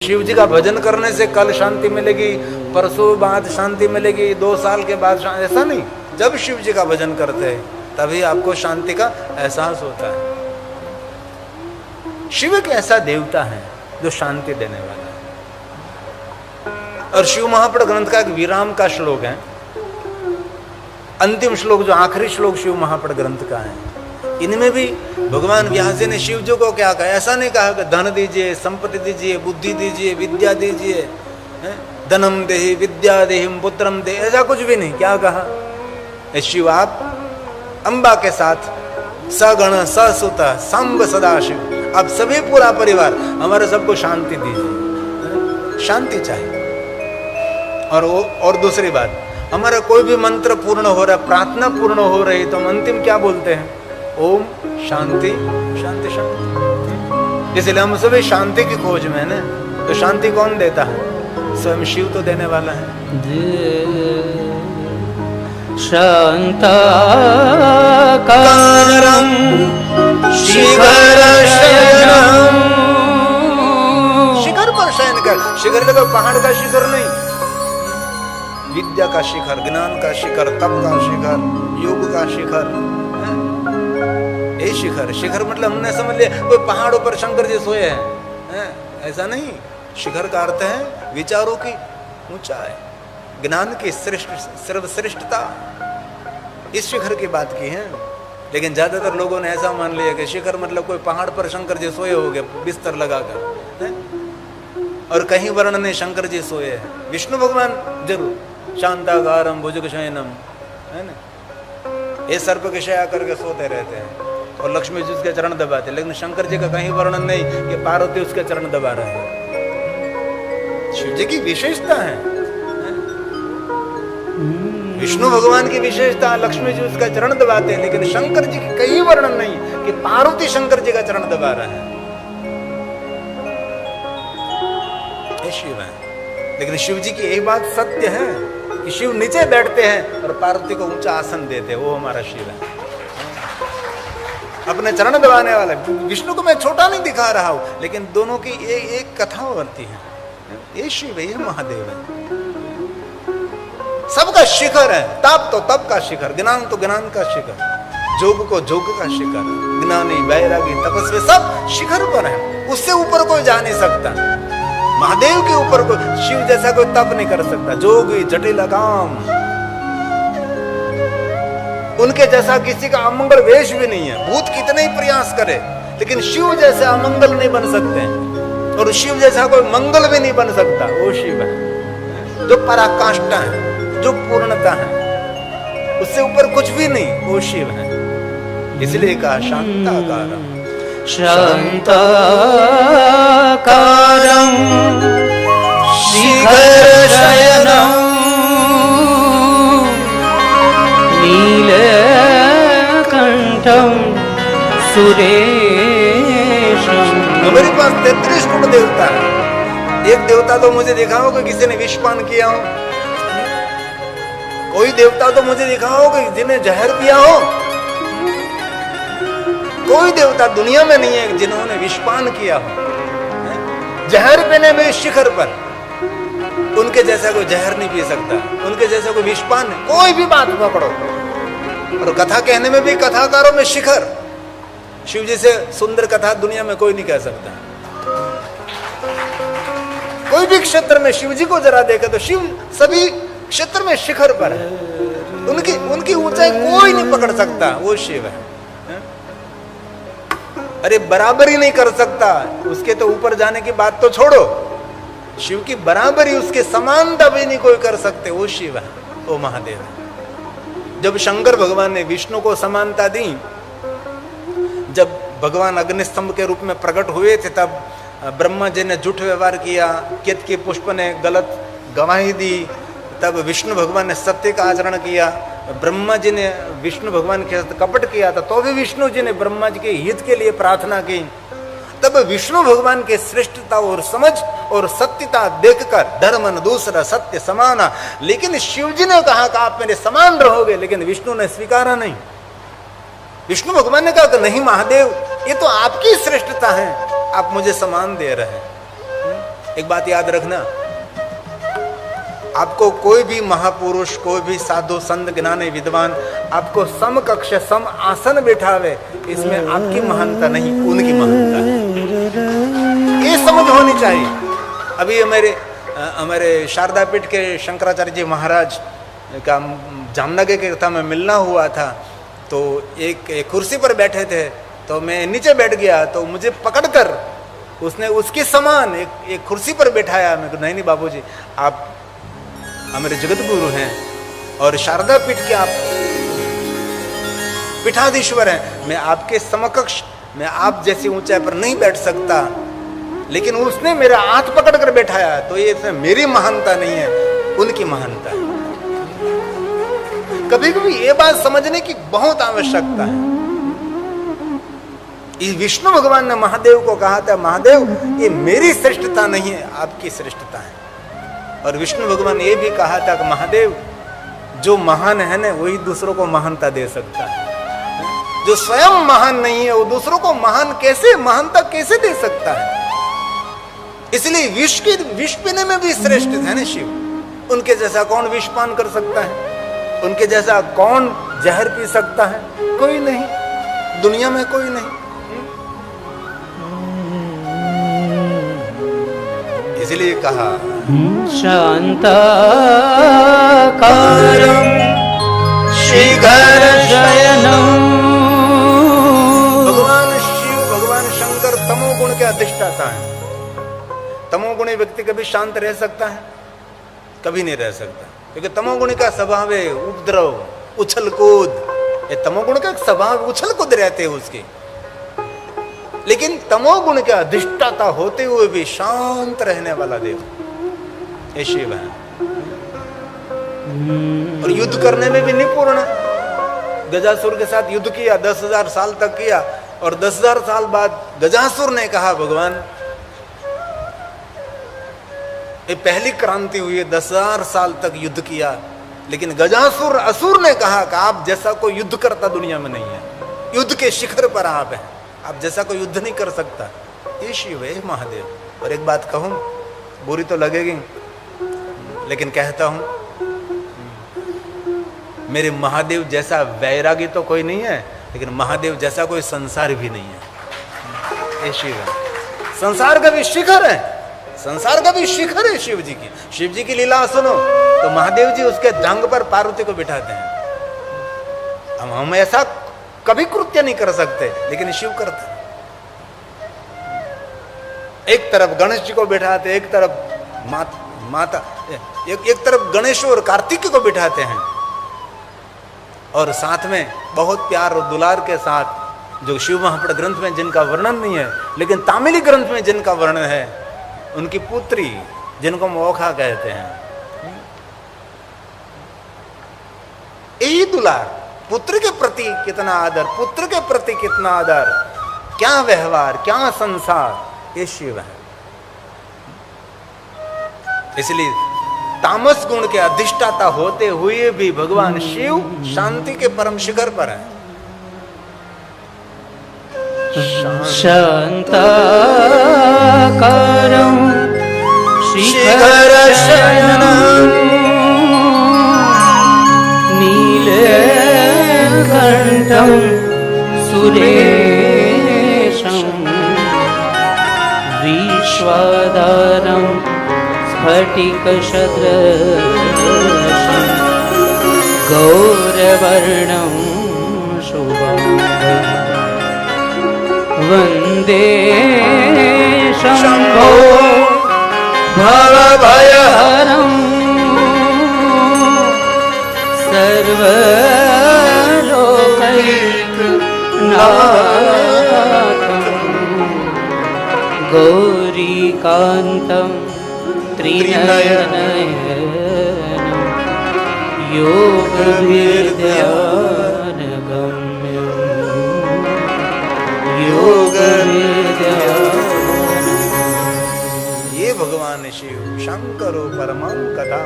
शिव जी का भजन करने से कल शांति मिलेगी, परसों बाद शांति मिलेगी, 2 साल के बाद शांति, ऐसा नहीं। जब शिव जी का भजन करते हैं तभी आपको शांति का एहसास होता है। शिव एक ऐसा देवता है जो शांति देने वाला है। और शिव महापुराण ग्रंथ का एक विराम का श्लोक है, अंतिम श्लोक जो आखिरी श्लोक शिव महापुराण ग्रंथ का है, इनमें भी भगवान व्यास जी ने शिव जी को क्या कहा? ऐसा नहीं कहा कि धन दीजिए, संपत्ति दीजिए, बुद्धि दीजिए, विद्या दीजिए, धनम देहि विद्या देहिम पुत्रम दे, ऐसा कुछ भी नहीं। क्या कहा? शिव आप अंबा के साथ सगण ससुत संब सदाशिव, आप सभी पूरा परिवार हमारे सबको शांति दीजिए, शांति चाहिए। और दूसरी बात, हमारा कोई भी मंत्र पूर्ण हो रहा, प्रार्थना पूर्ण हो रही, तो हम अंतिम क्या बोलते हैं? ओम शांति शांति शांति। इसलिए हम सभी शांति की खोज में है ना। तो शांति कौन देता है? स्वयं शिव तो देने वाला है। शांताकारं शिखर शयनम, शिखर पर शयन कर। शिखर लगा पहाड़ का शिखर नहीं, विद्या का शिखर, ज्ञान का शिखर, तप का शिखर, योग का शिखर, ये शिखर। शिखर मतलब हमने समझ लिया कोई पहाड़ों पर शंकर जी सोए हैं, ऐसा नहीं। शिखर का अर्थ है विचारों की ऊंचाई, ज्ञान की सर्वश्रेष्ठता, इस शिखर की बात की है। लेकिन ज्यादातर लोगों ने ऐसा मान लिया कि शिखर मतलब कोई पहाड़ पर शंकर जी सोए हो गए बिस्तर लगाकर, और कहीं वर्णन नहीं शंकर जी सोए हैं। विष्णु भगवान जरूर शांताकारम भुजगशयनम, है ना, ये सर्प के शया करके सोते रहते हैं, और लक्ष्मी जी उसके चरण दबाते। लेकिन शंकर जी का कहीं वर्णन नहीं कि पार्वती उसके चरण दबा रहे हैं। शिव जी की विशेषता है, विष्णु भगवान की विशेषता, लक्ष्मी जी उसका चरण दबाते हैं। लेकिन शंकर जी की कहीं वर्णन नहीं कि पार्वती शंकर जी का चरण दबा रहे हैं। ये शिव है। लेकिन शिव जी की एक बात सत्य है कि शिव नीचे बैठते हैं और पार्वती को ऊंचा आसन देते हैं। वो हमारा शिव है, अपने चरण दबाने वाला। विष्णु को मैं छोटा नहीं दिखा रहा हूं, लेकिन दोनों की एक कथा बनती है। ये शिव है, ये महादेव है, सबका शिखर है। तप तो तप का शिखर, ज्ञान तो ज्ञान का शिखर, जोग को जोग का शिखर, ज्ञानी वैरागी तपस्वी सब शिखर पर है। उससे ऊपर कोई जा नहीं सकता। महादेव के ऊपर कोई, शिव जैसा कोई तप नहीं कर सकता। जोगी जटिल काम, उनके जैसा किसी का अमंगल वेश भी नहीं है। भूत कितने ही प्रयास करे, लेकिन शिव जैसे अमंगल नहीं बन सकते, और शिव जैसा कोई मंगल भी नहीं बन सकता। वो शिव है जो पराकाष्ठा है, जो पूर्णता है, उससे ऊपर कुछ भी नहीं। वो शिव है। इसलिए कहा शांताकारम, शांताकारं शिखर शयनम नीलकंठम सुरेशम। मेरे पास 33 गुण देवता है। एक देवता तो मुझे दिखाओ कि किसी ने विषपान किया हो, कोई देवता तो मुझे दिखाओ कि जिन्हें जहर पिया हो। कोई देवता दुनिया में नहीं है जिन्होंने विषपान किया हो। जहर पीने में शिखर पर, उनके जैसा कोई जहर नहीं पी सकता, उनके जैसा कोई विषपान नहीं। कोई भी बात पकड़ो, और कथा कहने में भी कथाकारों में शिखर। शिव जी से सुंदर कथा दुनिया में कोई नहीं कह सकता। कोई भी क्षेत्र में शिव जी को जरा देखे तो शिव सभी क्षेत्र में शिखर पर है। उनकी ऊंचाई कोई नहीं पकड़ सकता। वो शिव है। अरे बराबरी नहीं कर सकता, उसके तो ऊपर जाने की बात तो छोड़ो, शिव की बराबरी, उसके समानता भी नहीं कोई कर सकते। वो शिव है, वो महादेव है। जब शंकर भगवान ने विष्णु को समानता दी, जब भगवान अग्निस्तंभ के रूप में प्रकट हुए थे, तब ब्रह्मा जी ने झूठ व्यवहार किया, केतकी पुष्प ने गलत गवाही दी, तब विष्णु भगवान ने सत्य का आचरण किया। ब्रह्मा जी ने विष्णु भगवान के साथ कपट किया था, तो भी विष्णु जी ने ब्रह्मा जी के हित के लिए प्रार्थना की। तब विष्णु भगवान के श्रेष्ठता और समझ और सत्यता देखकर धर्म न दूसरा सत्य समाना। लेकिन शिव जी ने कहा कि आप मेरे समान रहोगे, लेकिन विष्णु ने स्वीकारा नहीं। विष्णु भगवान ने कहा कि नहीं महादेव, ये तो आपकी श्रेष्ठता है, आप मुझे समान दे रहे हैं। एक बात याद रखना, आपको कोई भी महापुरुष, कोई भी साधु संत ज्ञानी विद्वान आपको समकक्ष सम आसन बिठावे, इसमें आपकी महानता नहीं, उनकी महानता है। ये समझ होनी चाहिए। अभी हमारे शारदा पीठ के शंकराचार्य जी महाराज का जामनगर के था में मिलना हुआ था, तो एक कुर्सी पर बैठे थे, तो मैं नीचे बैठ गया, तो मुझे पकड़कर उसने उसके समान एक कुर्सी पर बैठाया। मैं कहा नहीं बाबूजी, आप हमारे जगत गुरु हैं और शारदा पीठ के आप पीठाधीश्वर हैं, मैं आपके समकक्ष, मैं आप जैसी ऊंचाई पर नहीं बैठ सकता, लेकिन उसने मेरा हाथ पकड़ कर बैठाया, तो ये मेरी महानता नहीं है, उनकी महानता है। कभी कभी ये बात समझने की बहुत आवश्यकता है। विष्णु भगवान ने महादेव को कहा था, महादेव ये मेरी श्रेष्ठता नहीं है, आपकी श्रेष्ठता है। और विष्णु भगवान ने ये भी कहा था कि महादेव जो महान है ना, वही दूसरों को महानता दे सकता है, जो स्वयं महान नहीं है वो दूसरों को महानता कैसे दे सकता है। इसलिए विष पीने में भी श्रेष्ठ है ना शिव। उनके जैसा कौन विष पान कर सकता है, उनके जैसा कौन जहर पी सकता है, कोई नहीं, दुनिया में कोई नहीं। इसलिए कहा शांताकारं शीघ्र शयनम्। भगवान शिव, भगवान शंकर तमोगुण के अधिष्ठाता है। तमोगुणी व्यक्ति कभी शांत रह सकता है? कभी नहीं रह सकता, क्योंकि तमोगुण का स्वभाव है उपद्रव, उछल कूद। ये तमोगुण का स्वभाव उछल कूद रहते हैं उसके, लेकिन तमोगुण के अधिष्ठाता होते हुए भी शांत रहने वाला देव ये शिव है। और युद्ध करने में भी निपुण है। गजासुर के साथ युद्ध किया, 10,000 साल तक किया, और 10,000 साल बाद गजासुर ने कहा भगवान ये पहली क्रांति हुई है, 10,000 साल तक युद्ध किया, लेकिन गजासुर असुर ने कहा कि आप जैसा कोई युद्ध करता दुनिया में नहीं है, युद्ध के शिखर पर आप हैं, आप जैसा कोई युद्ध नहीं कर सकता। ये शिव है महादेव। और एक बात कहूं, बुरी तो लगेगी, लेकिन कहता हूं, मेरे महादेव जैसा वैरागी तो कोई नहीं है, लेकिन महादेव जैसा कोई संसार भी नहीं है। ये शिव है, संसार का भी शिखर है, संसार का भी शिखर है शिव जी की। शिव जी की लीला सुनो तो महादेव जी उसके जांग पर पार्वती को बिठाते हैं। हम ऐसा कभी कृत्य नहीं कर सकते, लेकिन शिव करते। एक तरफ गणेश जी को बिठाते, एक तरफ माता एक तरफ गणेश और कार्तिक को बिठाते हैं, और साथ में बहुत प्यार और दुलार के साथ जो शिव महापुराण ग्रंथ में जिनका वर्णन नहीं है, लेकिन तामिली ग्रंथ में जिनका वर्णन है, उनकी पुत्री जिनको मोखा कहते हैं। यही दुलार, पुत्र के प्रति कितना आदर, पुत्र के प्रति कितना आदर, क्या व्यवहार, क्या संसार, ये शिव है। इसलिए तामस गुण के अधिष्ठाता होते हुए भी भगवान शिव शांति के परम शिखर पर है। शांताकारं शिखर शयनं नीलकण्ठं सुरेशं विश्वाधारं स्फटिकसदृशं गौरवर्णं शुभांगं वन्दे शम्भो भवभयहरं सर्वलोकैकनाथं गौरीकान्तं त्रिनयनयनं योगविद्यानगम्यं ये भगवान शिव शंकरो परमं कथा।